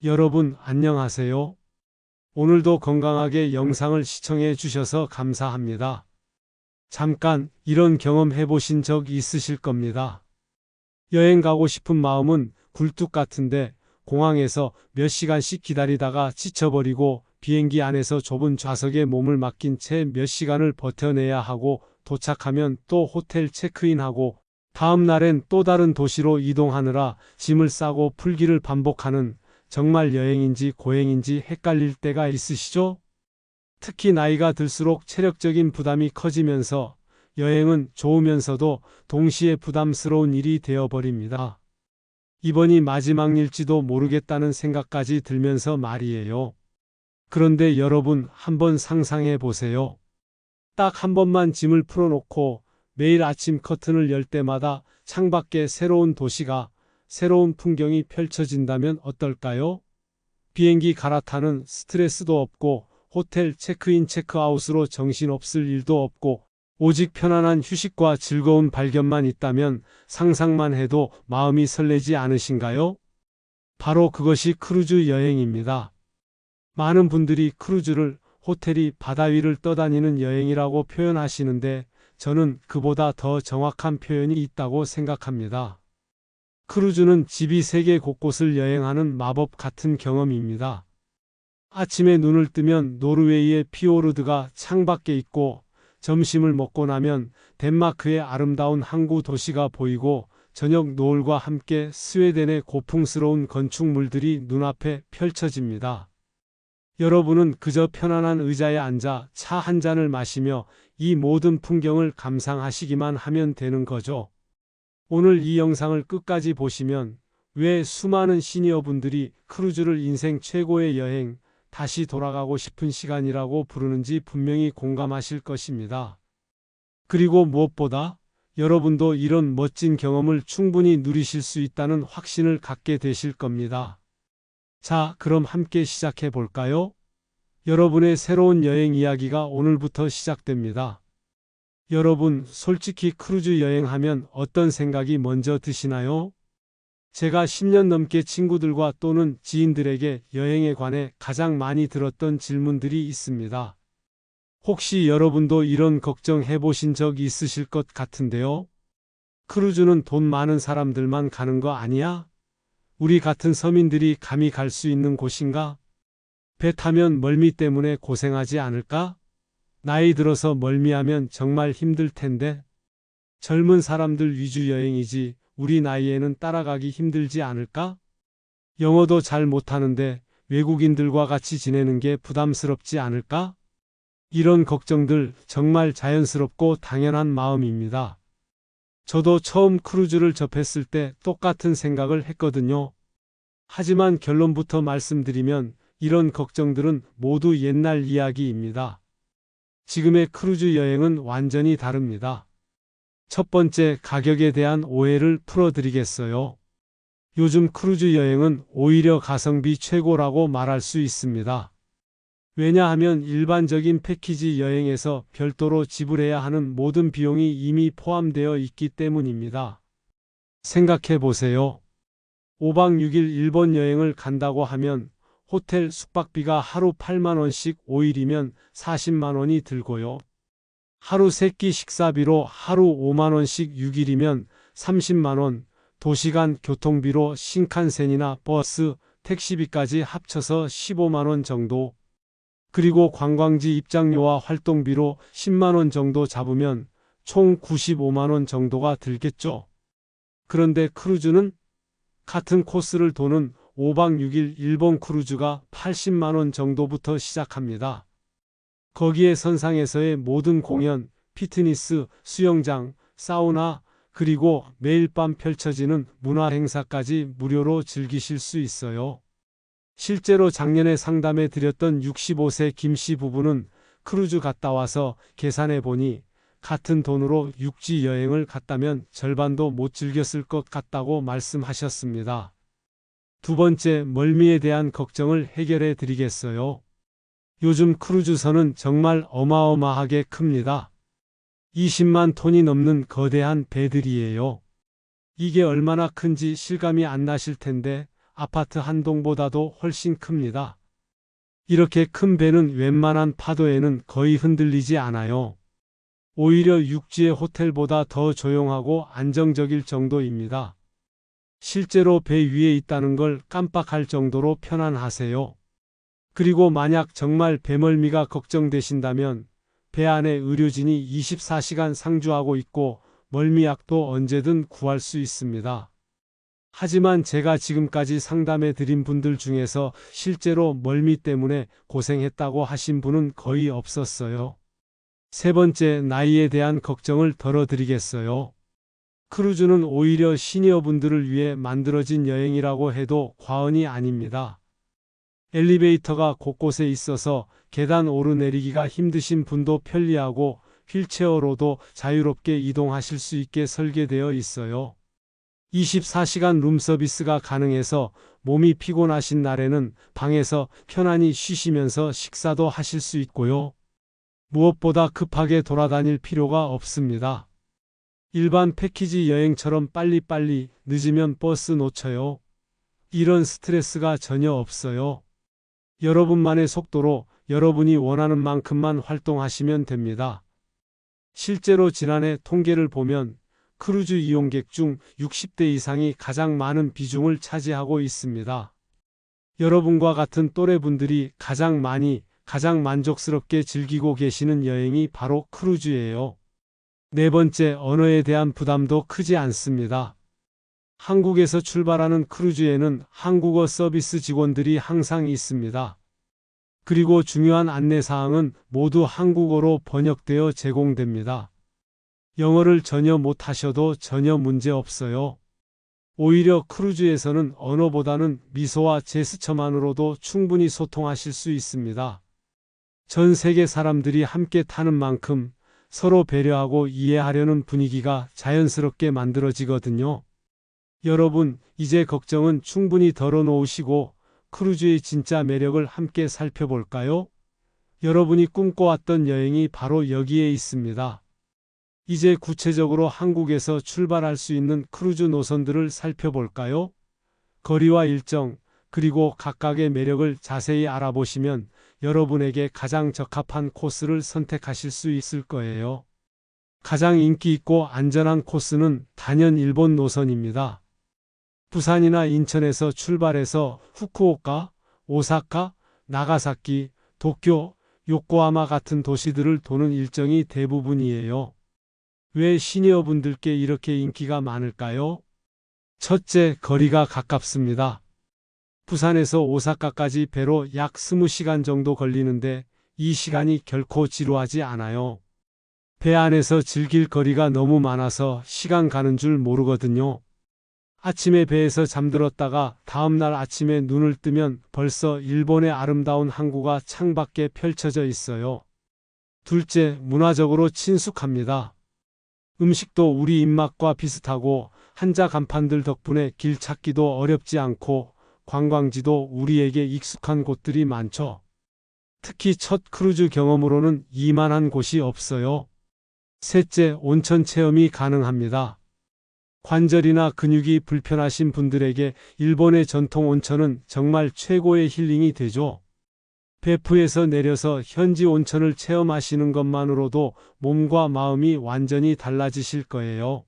여러분 안녕하세요. 오늘도 건강하게 영상을 시청해 주셔서 감사합니다. 잠깐 이런 경험 해보신 적 있으실 겁니다. 여행 가고 싶은 마음은 굴뚝 같은데 공항에서 몇 시간씩 기다리다가 지쳐버리고 비행기 안에서 좁은 좌석에 몸을 맡긴 채 몇 시간을 버텨내야 하고 도착하면 또 호텔 체크인하고 다음 날엔 또 다른 도시로 이동하느라 짐을 싸고 풀기를 반복하는 정말 여행인지 고행인지 헷갈릴 때가 있으시죠? 특히 나이가 들수록 체력적인 부담이 커지면서 여행은 좋으면서도 동시에 부담스러운 일이 되어버립니다. 이번이 마지막일지도 모르겠다는 생각까지 들면서 말이에요. 그런데 여러분 한번 상상해 보세요. 딱 한 번만 짐을 풀어놓고 매일 아침 커튼을 열 때마다 창밖에 새로운 도시가, 새로운 풍경이 펼쳐진다면 어떨까요? 비행기 갈아타는 스트레스도 없고 호텔 체크인 체크아웃으로 정신없을 일도 없고 오직 편안한 휴식과 즐거운 발견만 있다면 상상만 해도 마음이 설레지 않으신가요? 바로 그것이 크루즈 여행입니다. 많은 분들이 크루즈를 호텔이 바다 위를 떠다니는 여행이라고 표현하시는데 저는 그보다 더 정확한 표현이 있다고 생각합니다. 크루즈는 집이 세계 곳곳을 여행하는 마법 같은 경험입니다. 아침에 눈을 뜨면 노르웨이의 피오르드가 창밖에 있고 점심을 먹고 나면 덴마크의 아름다운 항구 도시가 보이고 저녁 노을과 함께 스웨덴의 고풍스러운 건축물들이 눈앞에 펼쳐집니다. 여러분은 그저 편안한 의자에 앉아 차 한 잔을 마시며 이 모든 풍경을 감상하시기만 하면 되는 거죠. 오늘 이 영상을 끝까지 보시면 왜 수많은 시니어분들이 크루즈를 인생 최고의 여행, 다시 돌아가고 싶은 시간이라고 부르는지 분명히 공감하실 것입니다. 그리고 무엇보다 여러분도 이런 멋진 경험을 충분히 누리실 수 있다는 확신을 갖게 되실 겁니다. 자, 그럼 함께 시작해 볼까요? 여러분의 새로운 여행 이야기가 오늘부터 시작됩니다. 여러분, 솔직히 크루즈 여행하면 어떤 생각이 먼저 드시나요? 제가 10년 넘게 친구들과 또는 지인들에게 여행에 관해 가장 많이 들었던 질문들이 있습니다. 혹시 여러분도 이런 걱정 해보신 적 있으실 것 같은데요? 크루즈는 돈 많은 사람들만 가는 거 아니야? 우리 같은 서민들이 감히 갈 수 있는 곳인가? 배 타면 멀미 때문에 고생하지 않을까? 나이 들어서 멀미하면 정말 힘들 텐데. 젊은 사람들 위주 여행이지 우리 나이에는 따라가기 힘들지 않을까? 영어도 잘 못하는데 외국인들과 같이 지내는 게 부담스럽지 않을까? 이런 걱정들 정말 자연스럽고 당연한 마음입니다. 저도 처음 크루즈를 접했을 때 똑같은 생각을 했거든요. 하지만 결론부터 말씀드리면 이런 걱정들은 모두 옛날 이야기입니다. 지금의 크루즈 여행은 완전히 다릅니다. 첫 번째, 가격에 대한 오해를 풀어드리겠어요. 요즘 크루즈 여행은 오히려 가성비 최고라고 말할 수 있습니다. 왜냐하면 일반적인 패키지 여행에서 별도로 지불해야 하는 모든 비용이 이미 포함되어 있기 때문입니다. 생각해 보세요. 5박 6일 일본 여행을 간다고 하면 호텔 숙박비가 하루 8만 원씩 5일이면 40만 원이 들고요. 하루 3끼 식사비로 하루 5만 원씩 6일이면 30만 원, 도시간 교통비로 신칸센이나 버스, 택시비까지 합쳐서 15만 원 정도, 그리고 관광지 입장료와 활동비로 10만 원 정도 잡으면 총 95만 원 정도가 들겠죠. 그런데 크루즈는 같은 코스를 도는 5박 6일 일본 크루즈가 80만 원 정도부터 시작합니다. 거기에 선상에서의 모든 공연, 피트니스, 수영장, 사우나, 그리고 매일 밤 펼쳐지는 문화 행사까지 무료로 즐기실 수 있어요. 실제로 작년에 상담해 드렸던 65세 김씨 부부는 크루즈 갔다 와서 계산해 보니 같은 돈으로 육지 여행을 갔다면 절반도 못 즐겼을 것 같다고 말씀하셨습니다. 두 번째, 멀미에 대한 걱정을 해결해 드리겠어요. 요즘 크루즈선은 정말 어마어마하게 큽니다. 20만 톤이 넘는 거대한 배들이에요. 이게 얼마나 큰지 실감이 안 나실 텐데 아파트 한 동보다도 훨씬 큽니다. 이렇게 큰 배는 웬만한 파도에는 거의 흔들리지 않아요. 오히려 육지의 호텔보다 더 조용하고 안정적일 정도입니다. 실제로 배 위에 있다는 걸 깜빡할 정도로 편안하세요. 그리고 만약 정말 배멀미가 걱정되신다면 배 안에 의료진이 24시간 상주하고 있고 멀미약도 언제든 구할 수 있습니다. 하지만 제가 지금까지 상담해 드린 분들 중에서 실제로 멀미 때문에 고생했다고 하신 분은 거의 없었어요. 세 번째, 나이에 대한 걱정을 덜어드리겠어요. 크루즈는 오히려 시니어분들을 위해 만들어진 여행이라고 해도 과언이 아닙니다. 엘리베이터가 곳곳에 있어서 계단 오르내리기가 힘드신 분도 편리하고 휠체어로도 자유롭게 이동하실 수 있게 설계되어 있어요. 24시간 룸서비스가 가능해서 몸이 피곤하신 날에는 방에서 편안히 쉬시면서 식사도 하실 수 있고요. 무엇보다 급하게 돌아다닐 필요가 없습니다. 일반 패키지 여행처럼 빨리빨리 늦으면 버스 놓쳐요. 이런 스트레스가 전혀 없어요. 여러분만의 속도로 여러분이 원하는 만큼만 활동하시면 됩니다. 실제로 지난해 통계를 보면 크루즈 이용객 중 60대 이상이 가장 많은 비중을 차지하고 있습니다. 여러분과 같은 또래분들이 가장 많이, 가장 만족스럽게 즐기고 계시는 여행이 바로 크루즈예요. 네 번째, 언어에 대한 부담도 크지 않습니다. 한국에서 출발하는 크루즈에는 한국어 서비스 직원들이 항상 있습니다. 그리고 중요한 안내사항은 모두 한국어로 번역되어 제공됩니다. 영어를 전혀 못하셔도 전혀 문제 없어요. 오히려 크루즈에서는 언어보다는 미소와 제스처만으로도 충분히 소통하실 수 있습니다. 전 세계 사람들이 함께 타는 만큼 서로 배려하고 이해하려는 분위기가 자연스럽게 만들어지거든요. 여러분, 이제 걱정은 충분히 덜어놓으시고 크루즈의 진짜 매력을 함께 살펴볼까요? 여러분이 꿈꿔왔던 여행이 바로 여기에 있습니다. 이제 구체적으로 한국에서 출발할 수 있는 크루즈 노선들을 살펴볼까요? 거리와 일정, 그리고 각각의 매력을 자세히 알아보시면 여러분에게 가장 적합한 코스를 선택하실 수 있을 거예요. 가장 인기 있고 안전한 코스는 단연 일본 노선입니다. 부산이나 인천에서 출발해서 후쿠오카, 오사카, 나가사키, 도쿄, 요코하마 같은 도시들을 도는 일정이 대부분이에요. 왜 시니어분들께 이렇게 인기가 많을까요? 첫째, 거리가 가깝습니다. 부산에서 오사카까지 배로 약 20시간 정도 걸리는데 이 시간이 결코 지루하지 않아요. 배 안에서 즐길 거리가 너무 많아서 시간 가는 줄 모르거든요. 아침에 배에서 잠들었다가 다음날 아침에 눈을 뜨면 벌써 일본의 아름다운 항구가 창밖에 펼쳐져 있어요. 둘째, 문화적으로 친숙합니다. 음식도 우리 입맛과 비슷하고 한자 간판들 덕분에 길 찾기도 어렵지 않고 관광지도 우리에게 익숙한 곳들이 많죠. 특히 첫 크루즈 경험으로는 이만한 곳이 없어요. 셋째, 온천 체험이 가능합니다. 관절이나 근육이 불편하신 분들에게 일본의 전통 온천은 정말 최고의 힐링이 되죠. 베프에서 내려서 현지 온천을 체험하시는 것만으로도 몸과 마음이 완전히 달라지실 거예요.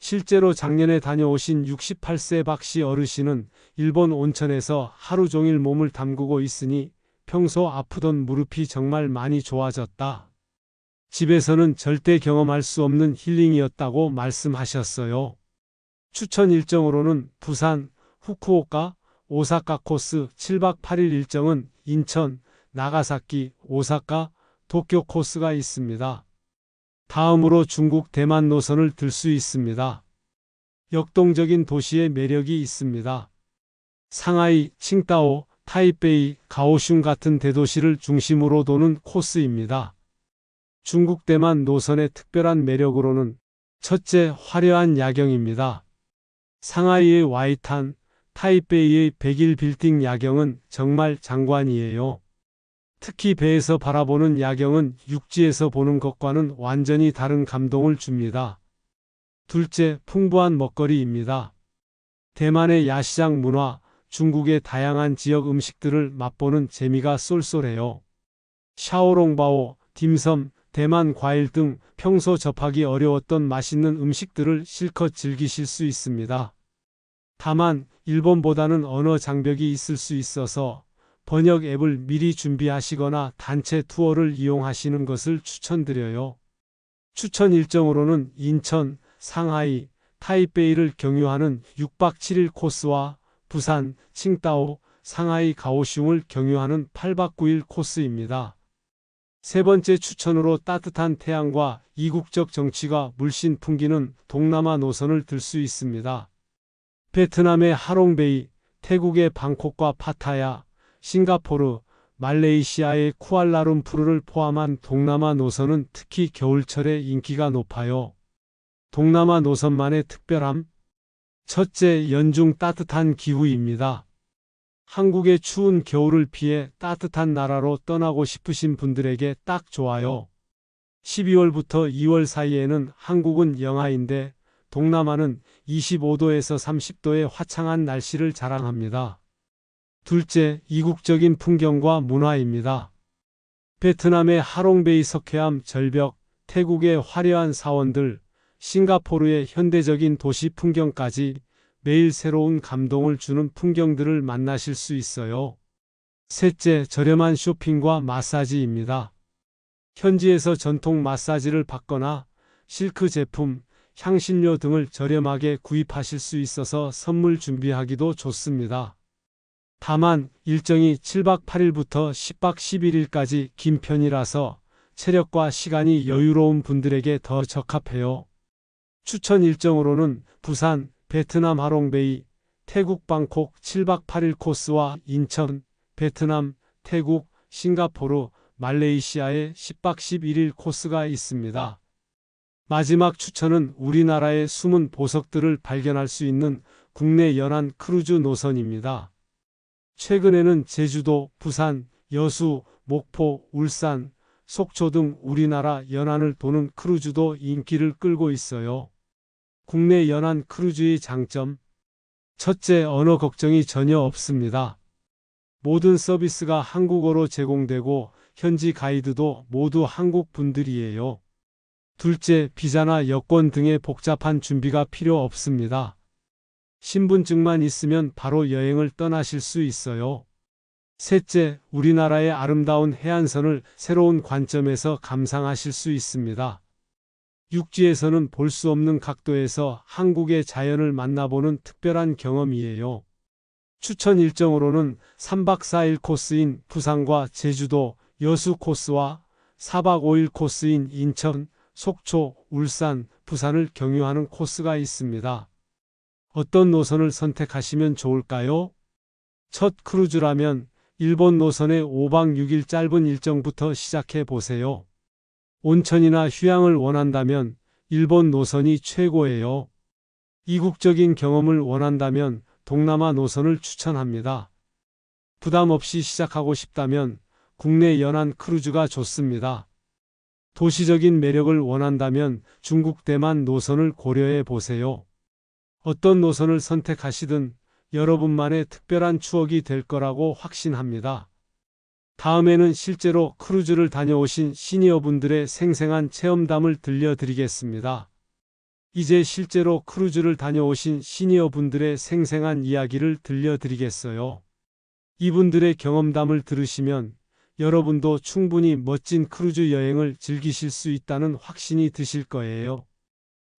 실제로 작년에 다녀오신 68세 박씨 어르신은 일본 온천에서 하루 종일 몸을 담그고 있으니 평소 아프던 무릎이 정말 많이 좋아졌다. 집에서는 절대 경험할 수 없는 힐링이었다고 말씀하셨어요. 추천 일정으로는 부산, 후쿠오카, 오사카 코스 7박 8일 일정은 인천, 나가사키, 오사카, 도쿄 코스가 있습니다. 다음으로 중국 대만 노선을 들 수 있습니다. 역동적인 도시의 매력이 있습니다. 상하이, 칭다오, 타이베이, 가오슝 같은 대도시를 중심으로 도는 코스입니다. 중국 대만 노선의 특별한 매력으로는 첫째, 화려한 야경입니다. 상하이의 와이탄, 타이베이의 백일 빌딩 야경은 정말 장관이에요. 특히 배에서 바라보는 야경은 육지에서 보는 것과는 완전히 다른 감동을 줍니다. 둘째, 풍부한 먹거리입니다. 대만의 야시장 문화, 중국의 다양한 지역 음식들을 맛보는 재미가 쏠쏠해요. 샤오롱바오, 딤섬, 대만 과일 등 평소 접하기 어려웠던 맛있는 음식들을 실컷 즐기실 수 있습니다. 다만 일본보다는 언어 장벽이 있을 수 있어서 번역 앱을 미리 준비하시거나 단체 투어를 이용하시는 것을 추천드려요. 추천 일정으로는 인천, 상하이, 타이베이를 경유하는 6박 7일 코스와 부산, 칭다오, 상하이 가오슝을 경유하는 8박 9일 코스입니다. 세 번째 추천으로 따뜻한 태양과 이국적 정취가 물씬 풍기는 동남아 노선을 들 수 있습니다. 베트남의 하롱베이, 태국의 방콕과 파타야, 싱가포르, 말레이시아의 쿠알라룸푸르를 포함한 동남아 노선은 특히 겨울철에 인기가 높아요. 동남아 노선만의 특별함? 첫째, 연중 따뜻한 기후입니다. 한국의 추운 겨울을 피해 따뜻한 나라로 떠나고 싶으신 분들에게 딱 좋아요. 12월부터 2월 사이에는 한국은 영하인데 동남아는 25도에서 30도의 화창한 날씨를 자랑합니다. 둘째, 이국적인 풍경과 문화입니다. 베트남의 하롱베이 석회암 절벽, 태국의 화려한 사원들, 싱가포르의 현대적인 도시 풍경까지 매일 새로운 감동을 주는 풍경들을 만나실 수 있어요. 셋째, 저렴한 쇼핑과 마사지입니다. 현지에서 전통 마사지를 받거나 실크 제품, 향신료 등을 저렴하게 구입하실 수 있어서 선물 준비하기도 좋습니다. 다만 일정이 7박 8일부터 10박 11일까지 긴 편이라서 체력과 시간이 여유로운 분들에게 더 적합해요. 추천 일정으로는 부산, 베트남 하롱베이, 태국 방콕 7박 8일 코스와 인천, 베트남, 태국, 싱가포르, 말레이시아의 10박 11일 코스가 있습니다. 마지막 추천은 우리나라의 숨은 보석들을 발견할 수 있는 국내 연안 크루즈 노선입니다. 최근에는 제주도, 부산, 여수, 목포, 울산, 속초 등 우리나라 연안을 도는 크루즈도 인기를 끌고 있어요. 국내 연안 크루즈의 장점. 첫째, 언어 걱정이 전혀 없습니다. 모든 서비스가 한국어로 제공되고 현지 가이드도 모두 한국 분들이에요. 둘째, 비자나 여권 등의 복잡한 준비가 필요 없습니다. 신분증만 있으면 바로 여행을 떠나실 수 있어요. 셋째, 우리나라의 아름다운 해안선을 새로운 관점에서 감상하실 수 있습니다. 육지에서는 볼 수 없는 각도에서 한국의 자연을 만나보는 특별한 경험이에요. 추천 일정으로는 3박 4일 코스인 부산과 제주도, 여수 코스와 4박 5일 코스인 인천, 속초, 울산, 부산을 경유하는 코스가 있습니다. 어떤 노선을 선택하시면 좋을까요? 첫 크루즈라면 일본 노선의 5박 6일 짧은 일정부터 시작해 보세요. 온천이나 휴양을 원한다면 일본 노선이 최고예요. 이국적인 경험을 원한다면 동남아 노선을 추천합니다. 부담 없이 시작하고 싶다면 국내 연안 크루즈가 좋습니다. 도시적인 매력을 원한다면 중국 대만 노선을 고려해 보세요. 어떤 노선을 선택하시든 여러분만의 특별한 추억이 될 거라고 확신합니다. 다음에는 실제로 크루즈를 다녀오신 시니어분들의 생생한 체험담을 들려드리겠습니다. 이제 실제로 크루즈를 다녀오신 시니어분들의 생생한 이야기를 들려드리겠어요. 이분들의 경험담을 들으시면 여러분도 충분히 멋진 크루즈 여행을 즐기실 수 있다는 확신이 드실 거예요.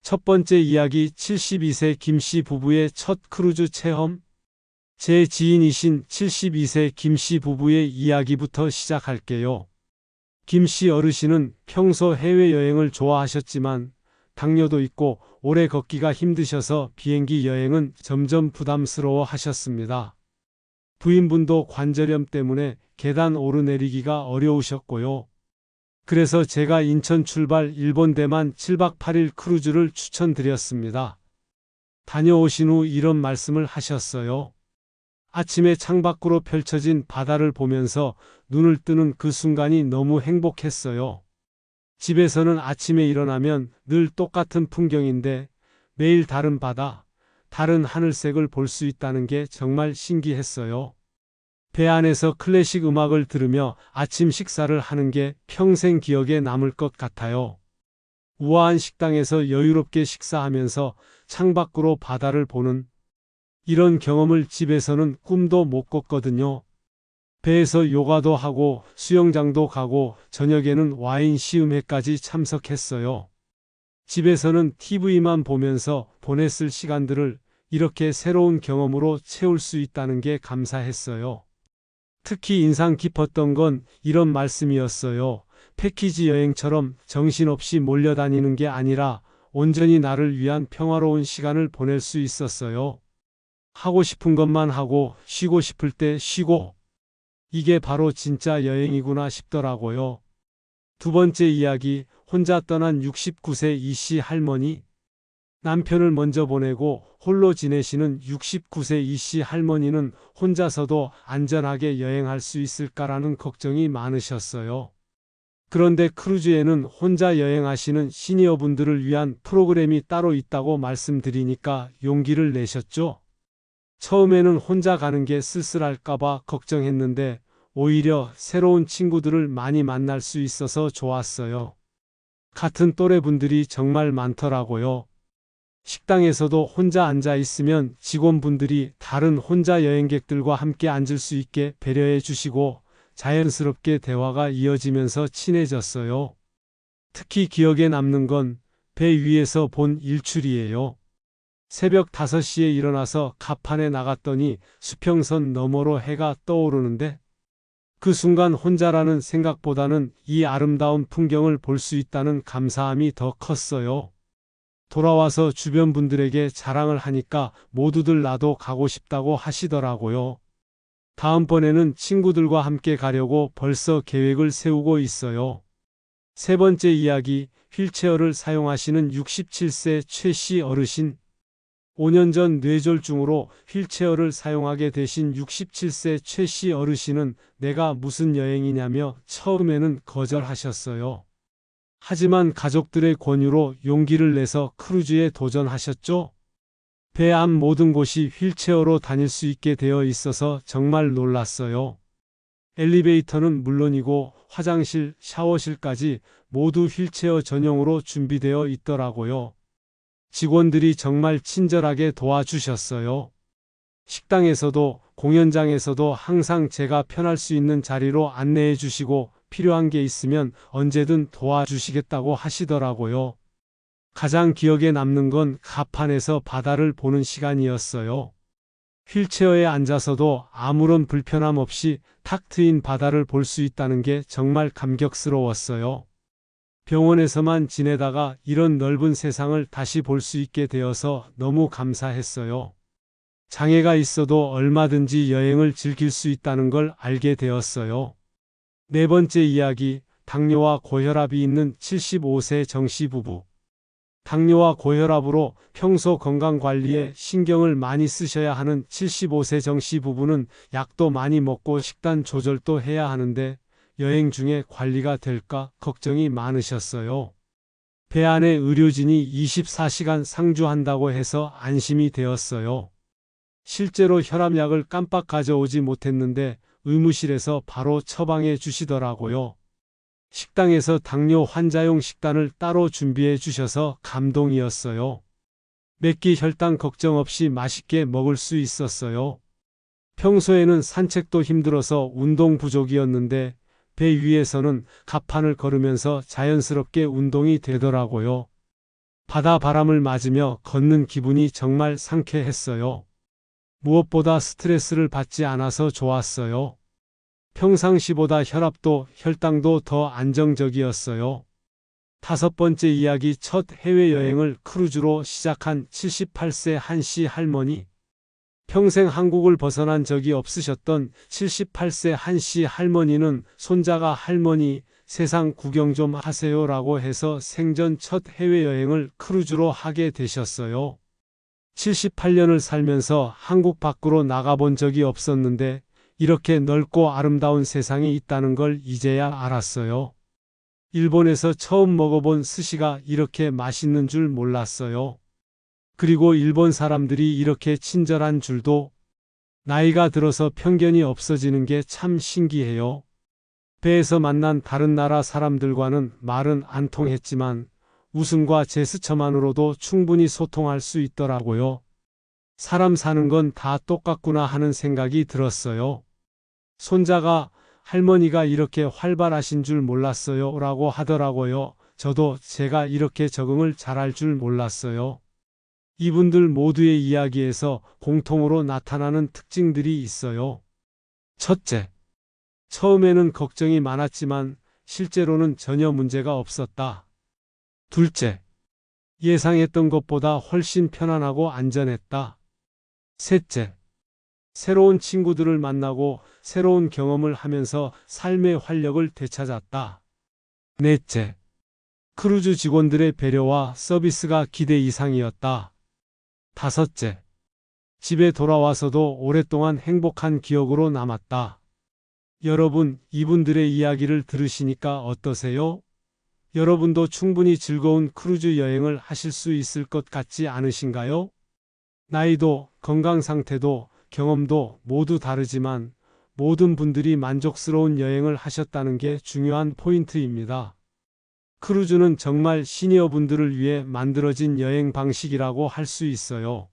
첫 번째 이야기, 72세 김씨 부부의 첫 크루즈 체험. 제 지인이신 72세 김씨 부부의 이야기부터 시작할게요. 김씨 어르신은 평소 해외여행을 좋아하셨지만 당뇨도 있고 오래 걷기가 힘드셔서 비행기 여행은 점점 부담스러워 하셨습니다. 부인분도 관절염 때문에 계단 오르내리기가 어려우셨고요. 그래서 제가 인천 출발 일본 대만 7박 8일 크루즈를 추천드렸습니다. 다녀오신 후 이런 말씀을 하셨어요. 아침에 창밖으로 펼쳐진 바다를 보면서 눈을 뜨는 그 순간이 너무 행복했어요. 집에서는 아침에 일어나면 늘 똑같은 풍경인데 매일 다른 바다, 다른 하늘색을 볼 수 있다는 게 정말 신기했어요. 배 안에서 클래식 음악을 들으며 아침 식사를 하는 게 평생 기억에 남을 것 같아요. 우아한 식당에서 여유롭게 식사하면서 창밖으로 바다를 보는 이런 경험을 집에서는 꿈도 못 꿨거든요. 배에서 요가도 하고 수영장도 가고 저녁에는 와인 시음회까지 참석했어요. 집에서는 TV만 보면서 보냈을 시간들을 이렇게 새로운 경험으로 채울 수 있다는 게 감사했어요. 특히 인상 깊었던 건 이런 말씀이었어요. 패키지 여행처럼 정신없이 몰려다니는 게 아니라 온전히 나를 위한 평화로운 시간을 보낼 수 있었어요. 하고 싶은 것만 하고 쉬고 싶을 때 쉬고 이게 바로 진짜 여행이구나 싶더라고요. 두 번째 이야기, 혼자 떠난 69세 이씨 할머니. 남편을 먼저 보내고 홀로 지내시는 69세 이씨 할머니는 혼자서도 안전하게 여행할 수 있을까라는 걱정이 많으셨어요. 그런데 크루즈에는 혼자 여행하시는 시니어분들을 위한 프로그램이 따로 있다고 말씀드리니까 용기를 내셨죠. 처음에는 혼자 가는 게 쓸쓸할까봐 걱정했는데 오히려 새로운 친구들을 많이 만날 수 있어서 좋았어요. 같은 또래 분들이 정말 많더라고요. 식당에서도 혼자 앉아 있으면 직원분들이 다른 혼자 여행객들과 함께 앉을 수 있게 배려해 주시고 자연스럽게 대화가 이어지면서 친해졌어요. 특히 기억에 남는 건 배 위에서 본 일출이에요. 새벽 5시에 일어나서 갑판에 나갔더니 수평선 너머로 해가 떠오르는데 그 순간 혼자라는 생각보다는 이 아름다운 풍경을 볼 수 있다는 감사함이 더 컸어요. 돌아와서 주변 분들에게 자랑을 하니까 모두들 나도 가고 싶다고 하시더라고요. 다음번에는 친구들과 함께 가려고 벌써 계획을 세우고 있어요. 세 번째 이야기, 휠체어를 사용하시는 67세 최 씨 어르신. 5년 전 뇌졸중으로 휠체어를 사용하게 되신 67세 최 씨 어르신은 내가 무슨 여행이냐며 처음에는 거절하셨어요. 하지만 가족들의 권유로 용기를 내서 크루즈에 도전하셨죠. 배 안 모든 곳이 휠체어로 다닐 수 있게 되어 있어서 정말 놀랐어요. 엘리베이터는 물론이고 화장실, 샤워실까지 모두 휠체어 전용으로 준비되어 있더라고요. 직원들이 정말 친절하게 도와주셨어요. 식당에서도 공연장에서도 항상 제가 편할 수 있는 자리로 안내해 주시고 필요한 게 있으면 언제든 도와주시겠다고 하시더라고요. 가장 기억에 남는 건 갑판에서 바다를 보는 시간이었어요. 휠체어에 앉아서도 아무런 불편함 없이 탁 트인 바다를 볼 수 있다는 게 정말 감격스러웠어요. 병원에서만 지내다가 이런 넓은 세상을 다시 볼 수 있게 되어서 너무 감사했어요. 장애가 있어도 얼마든지 여행을 즐길 수 있다는 걸 알게 되었어요. 네 번째 이야기, 당뇨와 고혈압이 있는 75세 정씨 부부. 당뇨와 고혈압으로 평소 건강관리에 신경을 많이 쓰셔야 하는 75세 정씨 부부는 약도 많이 먹고 식단 조절도 해야 하는데 여행 중에 관리가 될까 걱정이 많으셨어요. 배 안에 의료진이 24시간 상주한다고 해서 안심이 되었어요. 실제로 혈압약을 깜빡 가져오지 못했는데 의무실에서 바로 처방해 주시더라고요. 식당에서 당뇨 환자용 식단을 따로 준비해 주셔서 감동이었어요. 맵기 혈당 걱정 없이 맛있게 먹을 수 있었어요. 평소에는 산책도 힘들어서 운동 부족이었는데 배 위에서는 갑판을 걸으면서 자연스럽게 운동이 되더라고요. 바다 바람을 맞으며 걷는 기분이 정말 상쾌했어요. 무엇보다 스트레스를 받지 않아서 좋았어요. 평상시보다 혈압도 혈당도 더 안정적이었어요. 다섯 번째 이야기, 첫 해외여행을 크루즈로 시작한 78세 한씨 할머니. 평생 한국을 벗어난 적이 없으셨던 78세 한씨 할머니는 손자가 할머니 세상 구경 좀 하세요라고 해서 생전 첫 해외여행을 크루즈로 하게 되셨어요. 78년을 살면서 한국 밖으로 나가본 적이 없었는데 이렇게 넓고 아름다운 세상이 있다는 걸 이제야 알았어요. 일본에서 처음 먹어본 스시가 이렇게 맛있는 줄 몰랐어요. 그리고 일본 사람들이 이렇게 친절한 줄도 나이가 들어서 편견이 없어지는 게 참 신기해요. 배에서 만난 다른 나라 사람들과는 말은 안 통했지만 웃음과 제스처만으로도 충분히 소통할 수 있더라고요. 사람 사는 건 다 똑같구나 하는 생각이 들었어요. 손자가 할머니가 이렇게 활발하신 줄 몰랐어요 라고 하더라고요. 저도 제가 이렇게 적응을 잘할 줄 몰랐어요. 이분들 모두의 이야기에서 공통으로 나타나는 특징들이 있어요. 첫째, 처음에는 걱정이 많았지만 실제로는 전혀 문제가 없었다. 둘째, 예상했던 것보다 훨씬 편안하고 안전했다. 셋째, 새로운 친구들을 만나고 새로운 경험을 하면서 삶의 활력을 되찾았다. 넷째, 크루즈 직원들의 배려와 서비스가 기대 이상이었다. 다섯째, 집에 돌아와서도 오랫동안 행복한 기억으로 남았다. 여러분, 이분들의 이야기를 들으시니까 어떠세요? 여러분도 충분히 즐거운 크루즈 여행을 하실 수 있을 것 같지 않으신가요? 나이도, 건강 상태도, 경험도 모두 다르지만 모든 분들이 만족스러운 여행을 하셨다는 게 중요한 포인트입니다. 크루즈는 정말 시니어 분들을 위해 만들어진 여행 방식이라고 할 수 있어요.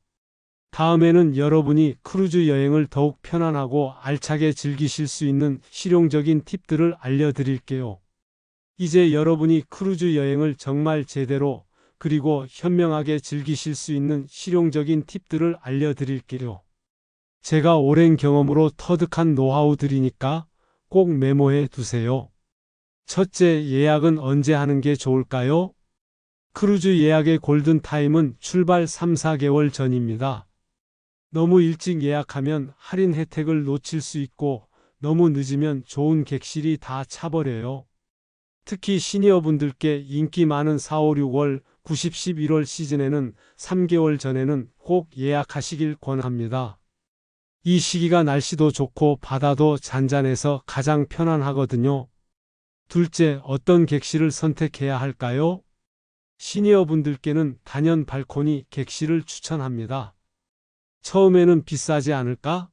다음에는 여러분이 크루즈 여행을 더욱 편안하고 알차게 즐기실 수 있는 실용적인 팁들을 알려드릴게요. 이제 여러분이 크루즈 여행을 정말 제대로 그리고 현명하게 즐기실 수 있는 실용적인 팁들을 알려드릴게요. 제가 오랜 경험으로 터득한 노하우들이니까 꼭 메모해 두세요. 첫째, 예약은 언제 하는 게 좋을까요? 크루즈 예약의 골든타임은 출발 3-4개월 전입니다. 너무 일찍 예약하면 할인 혜택을 놓칠 수 있고 너무 늦으면 좋은 객실이 다 차버려요. 특히 시니어분들께 인기 많은 4, 5, 6월, 90, 11월 시즌에는 3개월 전에는 꼭 예약하시길 권합니다. 이 시기가 날씨도 좋고 바다도 잔잔해서 가장 편안하거든요. 둘째, 어떤 객실을 선택해야 할까요? 시니어분들께는 단연 발코니 객실을 추천합니다. 처음에는 비싸지 않을까?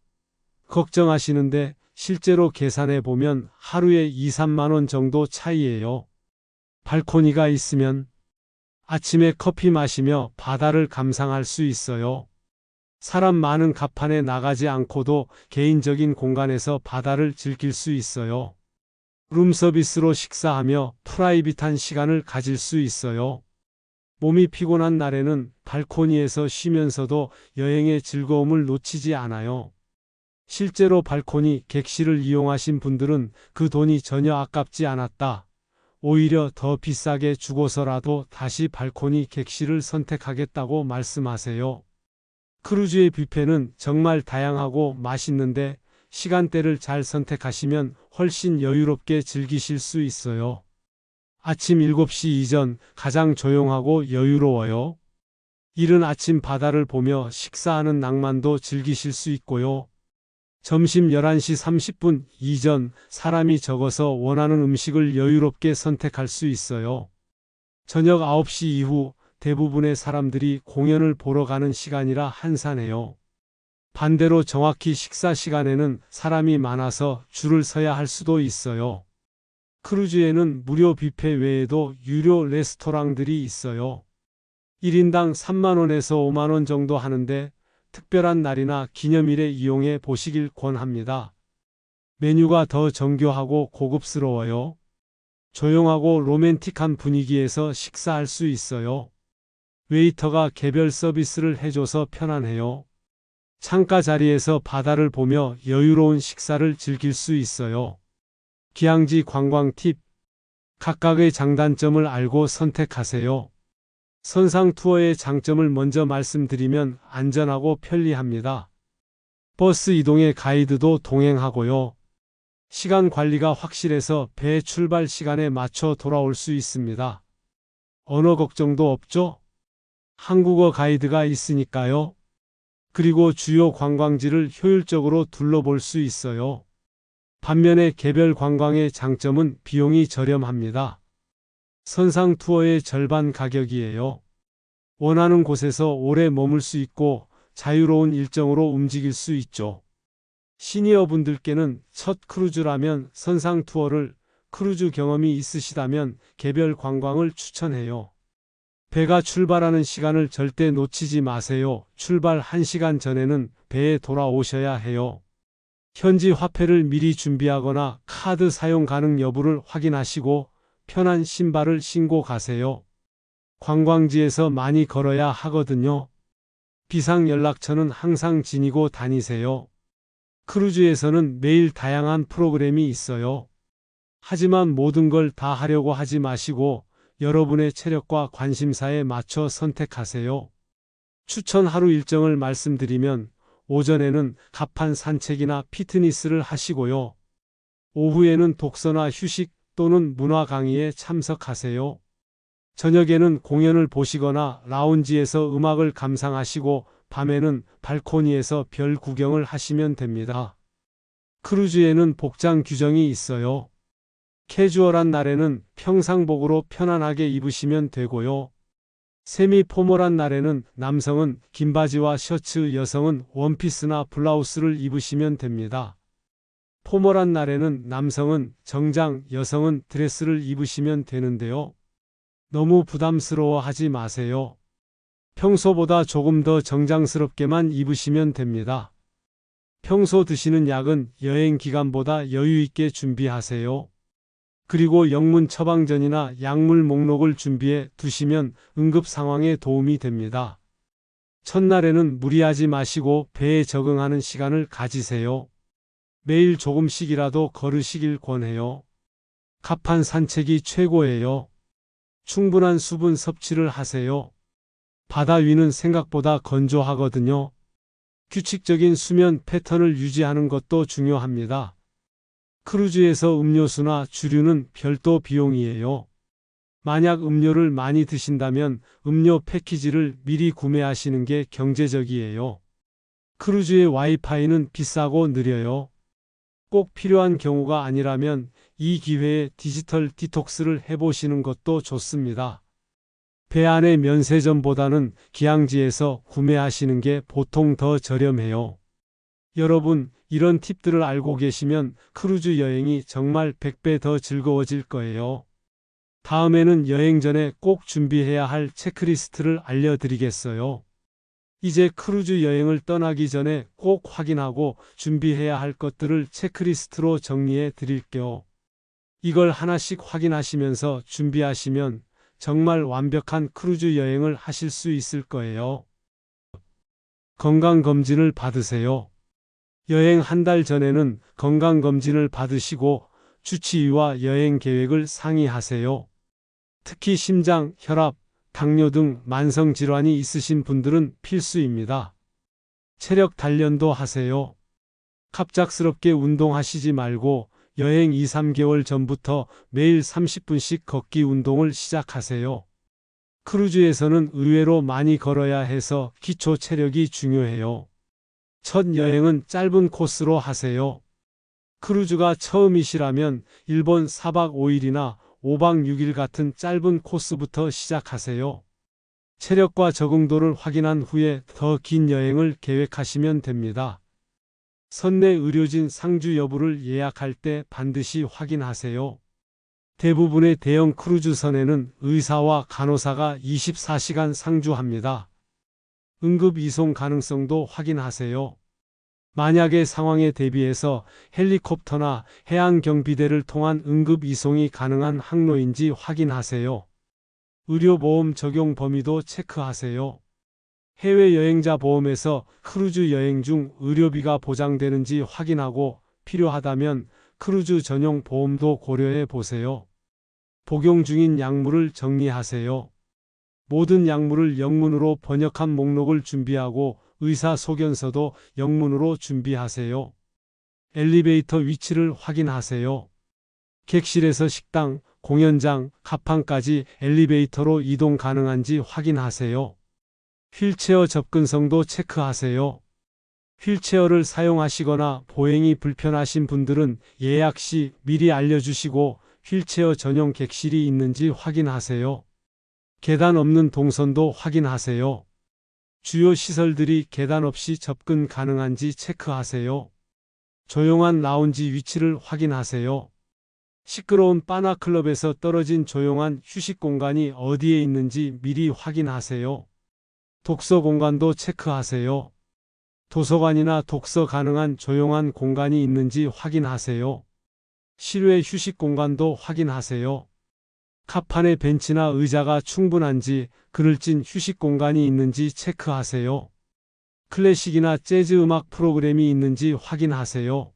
걱정하시는데 실제로 계산해 보면 하루에 2, 3만 원 정도 차이예요. 발코니가 있으면 아침에 커피 마시며 바다를 감상할 수 있어요. 사람 많은 갑판에 나가지 않고도 개인적인 공간에서 바다를 즐길 수 있어요. 룸서비스로 식사하며 프라이빗한 시간을 가질 수 있어요. 몸이 피곤한 날에는 발코니에서 쉬면서도 여행의 즐거움을 놓치지 않아요. 실제로 발코니 객실을 이용하신 분들은 그 돈이 전혀 아깝지 않았다. 오히려 더 비싸게 주고서라도 다시 발코니 객실을 선택하겠다고 말씀하세요. 크루즈의 뷔페는 정말 다양하고 맛있는데 시간대를 잘 선택하시면 훨씬 여유롭게 즐기실 수 있어요. 아침 7시 이전 가장 조용하고 여유로워요. 이른 아침 바다를 보며 식사하는 낭만도 즐기실 수 있고요. 점심 11시 30분 이전 사람이 적어서 원하는 음식을 여유롭게 선택할 수 있어요. 저녁 9시 이후 대부분의 사람들이 공연을 보러 가는 시간이라 한산해요. 반대로 정확히 식사 시간에는 사람이 많아서 줄을 서야 할 수도 있어요. 크루즈에는 무료 뷔페 외에도 유료 레스토랑들이 있어요. 1인당 3만 원에서 5만 원 정도 하는데 특별한 날이나 기념일에 이용해 보시길 권합니다. 메뉴가 더 정교하고 고급스러워요. 조용하고 로맨틱한 분위기에서 식사할 수 있어요. 웨이터가 개별 서비스를 해줘서 편안해요. 창가 자리에서 바다를 보며 여유로운 식사를 즐길 수 있어요. 기항지 관광 팁. 각각의 장단점을 알고 선택하세요. 선상 투어의 장점을 먼저 말씀드리면 안전하고 편리합니다. 버스 이동에 가이드도 동행하고요. 시간 관리가 확실해서 배 출발 시간에 맞춰 돌아올 수 있습니다. 언어 걱정도 없죠? 한국어 가이드가 있으니까요. 그리고 주요 관광지를 효율적으로 둘러볼 수 있어요. 반면에 개별 관광의 장점은 비용이 저렴합니다. 선상 투어의 절반 가격이에요. 원하는 곳에서 오래 머물 수 있고 자유로운 일정으로 움직일 수 있죠. 시니어 분들께는 첫 크루즈라면 선상 투어를, 크루즈 경험이 있으시다면 개별 관광을 추천해요. 배가 출발하는 시간을 절대 놓치지 마세요. 출발 1시간 전에는 배에 돌아오셔야 해요. 현지 화폐를 미리 준비하거나 카드 사용 가능 여부를 확인하시고 편한 신발을 신고 가세요. 관광지에서 많이 걸어야 하거든요. 비상 연락처는 항상 지니고 다니세요. 크루즈에서는 매일 다양한 프로그램이 있어요. 하지만 모든 걸 다 하려고 하지 마시고 여러분의 체력과 관심사에 맞춰 선택하세요. 추천 하루 일정을 말씀드리면 오전에는 가판 산책이나 피트니스를 하시고요. 오후에는 독서나 휴식 또는 문화 강의에 참석하세요. 저녁에는 공연을 보시거나 라운지에서 음악을 감상하시고 밤에는 발코니에서 별 구경을 하시면 됩니다. 크루즈에는 복장 규정이 있어요. 캐주얼한 날에는 평상복으로 편안하게 입으시면 되고요. 세미 포멀한 날에는 남성은 긴 바지와 셔츠, 여성은 원피스나 블라우스를 입으시면 됩니다. 포멀한 날에는 남성은 정장, 여성은 드레스를 입으시면 되는데요. 너무 부담스러워하지 마세요. 평소보다 조금 더 정장스럽게만 입으시면 됩니다. 평소 드시는 약은 여행 기간보다 여유 있게 준비하세요. 그리고 영문 처방전이나 약물 목록을 준비해 두시면 응급 상황에 도움이 됩니다. 첫날에는 무리하지 마시고 배에 적응하는 시간을 가지세요. 매일 조금씩이라도 걸으시길 권해요. 가판 산책이 최고예요. 충분한 수분 섭취를 하세요. 바다 위는 생각보다 건조하거든요. 규칙적인 수면 패턴을 유지하는 것도 중요합니다. 크루즈에서 음료수나 주류는 별도 비용이에요. 만약 음료를 많이 드신다면 음료 패키지를 미리 구매하시는 게 경제적이에요. 크루즈의 와이파이는 비싸고 느려요. 꼭 필요한 경우가 아니라면 이 기회에 디지털 디톡스를 해보시는 것도 좋습니다. 배 안의 면세점보다는 기항지에서 구매하시는 게 보통 더 저렴해요. 여러분, 이런 팁들을 알고 계시면 크루즈 여행이 정말 100배 더 즐거워질 거예요. 다음에는 여행 전에 꼭 준비해야 할 체크리스트를 알려드리겠어요. 이제 크루즈 여행을 떠나기 전에 꼭 확인하고 준비해야 할 것들을 체크리스트로 정리해 드릴게요. 이걸 하나씩 확인하시면서 준비하시면 정말 완벽한 크루즈 여행을 하실 수 있을 거예요. 건강검진을 받으세요. 여행 한 달 전에는 건강검진을 받으시고 주치의와 여행 계획을 상의하세요. 특히 심장, 혈압, 당뇨 등 만성질환이 있으신 분들은 필수입니다. 체력 단련도 하세요. 갑작스럽게 운동하시지 말고 여행 2-3개월 전부터 매일 30분씩 걷기 운동을 시작하세요. 크루즈에서는 의외로 많이 걸어야 해서 기초 체력이 중요해요. 첫 여행은 짧은 코스로 하세요. 크루즈가 처음이시라면 일본 4박 5일이나 5박 6일 같은 짧은 코스부터 시작하세요. 체력과 적응도를 확인한 후에 더 긴 여행을 계획하시면 됩니다. 선내 의료진 상주 여부를 예약할 때 반드시 확인하세요. 대부분의 대형 크루즈선에는 의사와 간호사가 24시간 상주합니다. 응급 이송 가능성도 확인하세요. 만약의 상황에 대비해서 헬리콥터나 해양경비대를 통한 응급 이송이 가능한 항로인지 확인하세요. 의료보험 적용 범위도 체크하세요. 해외여행자 보험에서 크루즈 여행 중 의료비가 보장되는지 확인하고 필요하다면 크루즈 전용 보험도 고려해 보세요. 복용 중인 약물을 정리하세요. 모든 약물을 영문으로 번역한 목록을 준비하고 의사소견서도 영문으로 준비하세요. 엘리베이터 위치를 확인하세요. 객실에서 식당, 공연장, 가판까지 엘리베이터로 이동 가능한지 확인하세요. 휠체어 접근성도 체크하세요. 휠체어를 사용하시거나 보행이 불편하신 분들은 예약 시 미리 알려주시고 휠체어 전용 객실이 있는지 확인하세요. 계단 없는 동선도 확인하세요. 주요 시설들이 계단 없이 접근 가능한지 체크하세요. 조용한 라운지 위치를 확인하세요. 시끄러운 바나 클럽에서 떨어진 조용한 휴식 공간이 어디에 있는지 미리 확인하세요. 독서 공간도 체크하세요. 도서관이나 독서 가능한 조용한 공간이 있는지 확인하세요. 실외 휴식 공간도 확인하세요. 카판에 벤치나 의자가 충분한지 그늘진 휴식 공간이 있는지 체크하세요. 클래식이나 재즈 음악 프로그램이 있는지 확인하세요.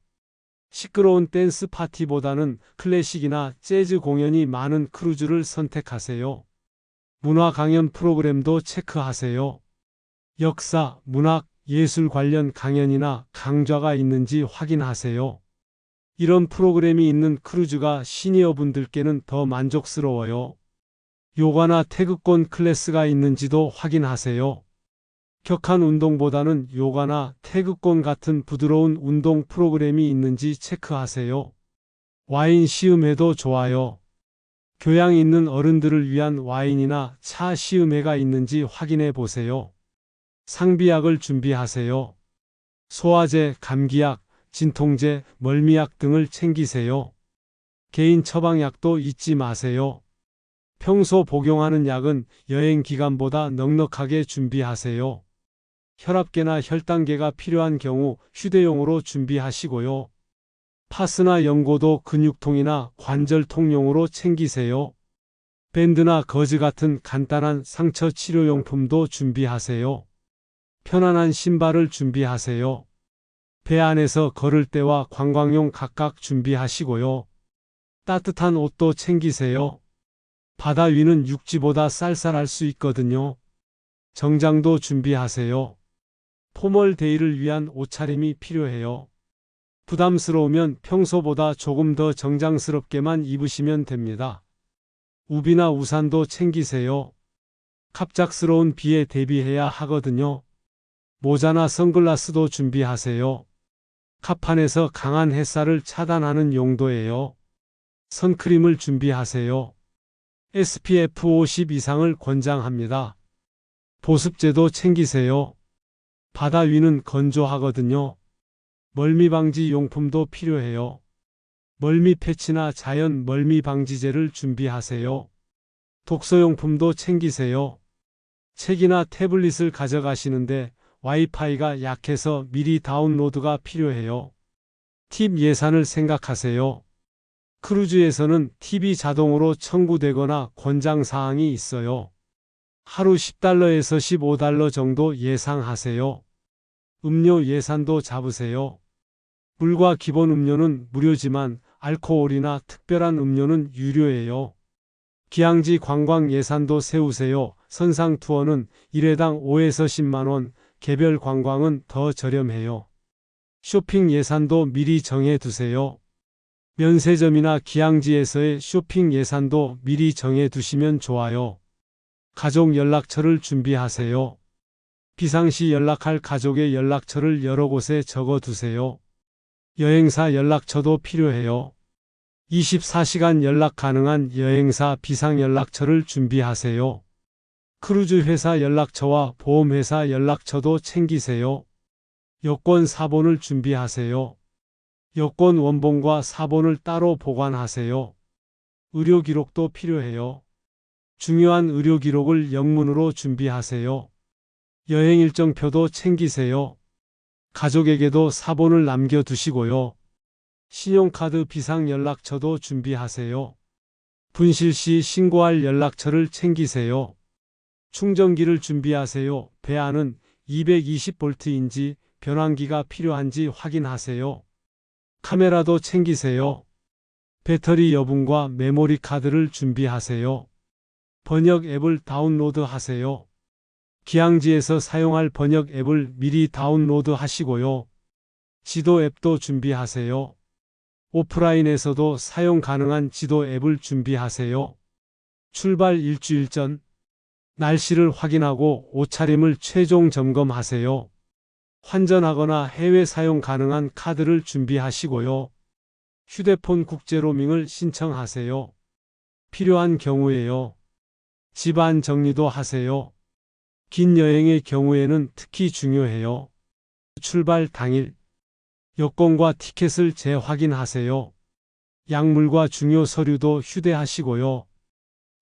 시끄러운 댄스 파티보다는 클래식이나 재즈 공연이 많은 크루즈를 선택하세요. 문화 강연 프로그램도 체크하세요. 역사, 문학, 예술 관련 강연이나 강좌가 있는지 확인하세요. 이런 프로그램이 있는 크루즈가 시니어분들께는 더 만족스러워요. 요가나 태극권 클래스가 있는지도 확인하세요. 격한 운동보다는 요가나 태극권 같은 부드러운 운동 프로그램이 있는지 체크하세요. 와인 시음회도 좋아요. 교양 있는 어른들을 위한 와인이나 차 시음회가 있는지 확인해 보세요. 상비약을 준비하세요. 소화제, 감기약, 진통제, 멀미약 등을 챙기세요. 개인 처방약도 잊지 마세요. 평소 복용하는 약은 여행 기간보다 넉넉하게 준비하세요. 혈압계나 혈당계가 필요한 경우 휴대용으로 준비하시고요. 파스나 연고도 근육통이나 관절통용으로 챙기세요. 밴드나 거즈 같은 간단한 상처 치료용품도 준비하세요. 편안한 신발을 준비하세요. 배 안에서 걸을 때와 관광용 각각 준비하시고요. 따뜻한 옷도 챙기세요. 바다 위는 육지보다 쌀쌀할 수 있거든요. 정장도 준비하세요. 포멀 데이를 위한 옷차림이 필요해요. 부담스러우면 평소보다 조금 더 정장스럽게만 입으시면 됩니다. 우비나 우산도 챙기세요. 갑작스러운 비에 대비해야 하거든요. 모자나 선글라스도 준비하세요. 카판에서 강한 햇살을 차단하는 용도예요. 선크림을 준비하세요. SPF 50 이상을 권장합니다. 보습제도 챙기세요. 바다 위는 건조하거든요. 멀미 방지 용품도 필요해요. 멀미 패치나 자연 멀미 방지제를 준비하세요. 독서용품도 챙기세요. 책이나 태블릿을 가져가시는데 와이파이가 약해서 미리 다운로드가 필요해요. 팁 예산을 생각하세요. 크루즈에서는 팁이 자동으로 청구되거나 권장사항이 있어요. 하루 10달러에서 15달러 정도 예상하세요. 음료 예산도 잡으세요. 물과 기본 음료는 무료지만 알코올이나 특별한 음료는 유료예요. 기항지 관광 예산도 세우세요. 선상 투어는 1회당 5에서 10만 원, 개별 관광은 더 저렴해요. 쇼핑 예산도 미리 정해 두세요. 면세점이나 기항지에서의 쇼핑 예산도 미리 정해 두시면 좋아요. 가족 연락처를 준비하세요. 비상시 연락할 가족의 연락처를 여러 곳에 적어 두세요. 여행사 연락처도 필요해요. 24시간 연락 가능한 여행사 비상연락처를 준비하세요. 크루즈 회사 연락처와 보험회사 연락처도 챙기세요. 여권 사본을 준비하세요. 여권 원본과 사본을 따로 보관하세요. 의료 기록도 필요해요. 중요한 의료 기록을 영문으로 준비하세요. 여행 일정표도 챙기세요. 가족에게도 사본을 남겨두시고요. 신용카드 비상연락처도 준비하세요. 분실 시 신고할 연락처를 챙기세요. 충전기를 준비하세요. 배 안은 220V인지 변환기가 필요한지 확인하세요. 카메라도 챙기세요. 배터리 여분과 메모리 카드를 준비하세요. 번역 앱을 다운로드하세요. 기항지에서 사용할 번역 앱을 미리 다운로드 하시고요. 지도 앱도 준비하세요. 오프라인에서도 사용 가능한 지도 앱을 준비하세요. 출발 일주일 전 날씨를 확인하고 옷차림을 최종 점검하세요. 환전하거나 해외 사용 가능한 카드를 준비하시고요. 휴대폰 국제 로밍을 신청하세요. 필요한 경우에요. 집안 정리도 하세요. 긴 여행의 경우에는 특히 중요해요. 출발 당일 여권과 티켓을 재확인하세요. 약물과 중요 서류도 휴대하시고요.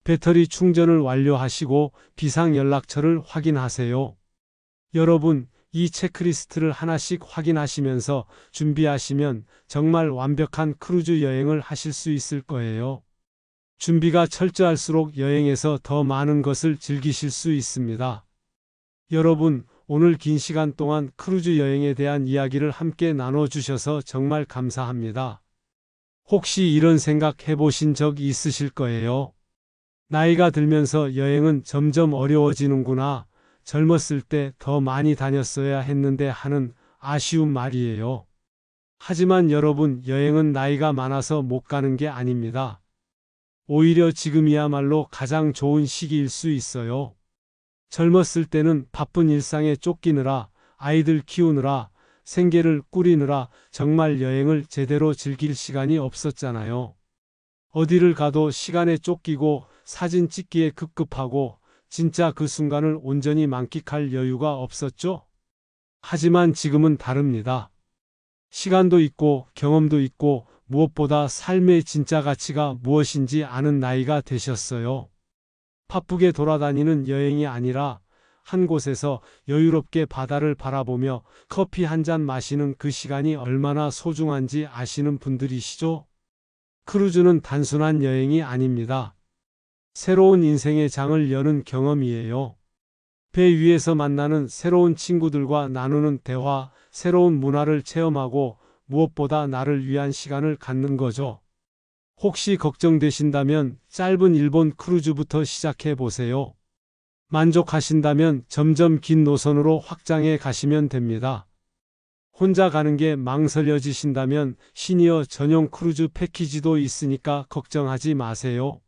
배터리 충전을 완료하시고 비상 연락처를 확인하세요. 여러분, 이 체크리스트를 하나씩 확인하시면서 준비하시면 정말 완벽한 크루즈 여행을 하실 수 있을 거예요. 준비가 철저할수록 여행에서 더 많은 것을 즐기실 수 있습니다. 여러분, 오늘 긴 시간 동안 크루즈 여행에 대한 이야기를 함께 나눠주셔서 정말 감사합니다. 혹시 이런 생각 해보신 적 있으실 거예요? 나이가 들면서 여행은 점점 어려워지는구나. 젊었을 때 더 많이 다녔어야 했는데 하는 아쉬운 말이에요. 하지만 여러분, 여행은 나이가 많아서 못 가는 게 아닙니다. 오히려 지금이야말로 가장 좋은 시기일 수 있어요. 젊었을 때는 바쁜 일상에 쫓기느라, 아이들 키우느라, 생계를 꾸리느라 정말 여행을 제대로 즐길 시간이 없었잖아요. 어디를 가도 시간에 쫓기고 사진 찍기에 급급하고 진짜 그 순간을 온전히 만끽할 여유가 없었죠? 하지만 지금은 다릅니다. 시간도 있고 경험도 있고 무엇보다 삶의 진짜 가치가 무엇인지 아는 나이가 되셨어요. 바쁘게 돌아다니는 여행이 아니라 한 곳에서 여유롭게 바다를 바라보며 커피 한 잔 마시는 그 시간이 얼마나 소중한지 아시는 분들이시죠? 크루즈는 단순한 여행이 아닙니다. 새로운 인생의 장을 여는 경험이에요. 배 위에서 만나는 새로운 친구들과 나누는 대화, 새로운 문화를 체험하고 무엇보다 나를 위한 시간을 갖는 거죠. 혹시 걱정되신다면 짧은 일본 크루즈부터 시작해 보세요. 만족하신다면 점점 긴 노선으로 확장해 가시면 됩니다. 혼자 가는 게 망설여지신다면 시니어 전용 크루즈 패키지도 있으니까 걱정하지 마세요.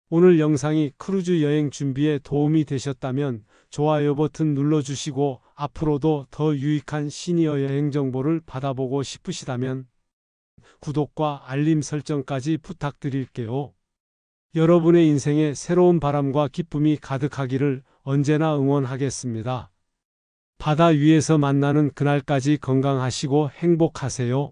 오늘 영상이 크루즈 여행 준비에 도움이 되셨다면 좋아요 버튼 눌러주시고 앞으로도 더 유익한 시니어 여행 정보를 받아보고 싶으시다면 구독과 알림 설정까지 부탁드릴게요. 여러분의 인생에 새로운 바람과 기쁨이 가득하기를 언제나 응원하겠습니다. 바다 위에서 만나는 그날까지 건강하시고 행복하세요.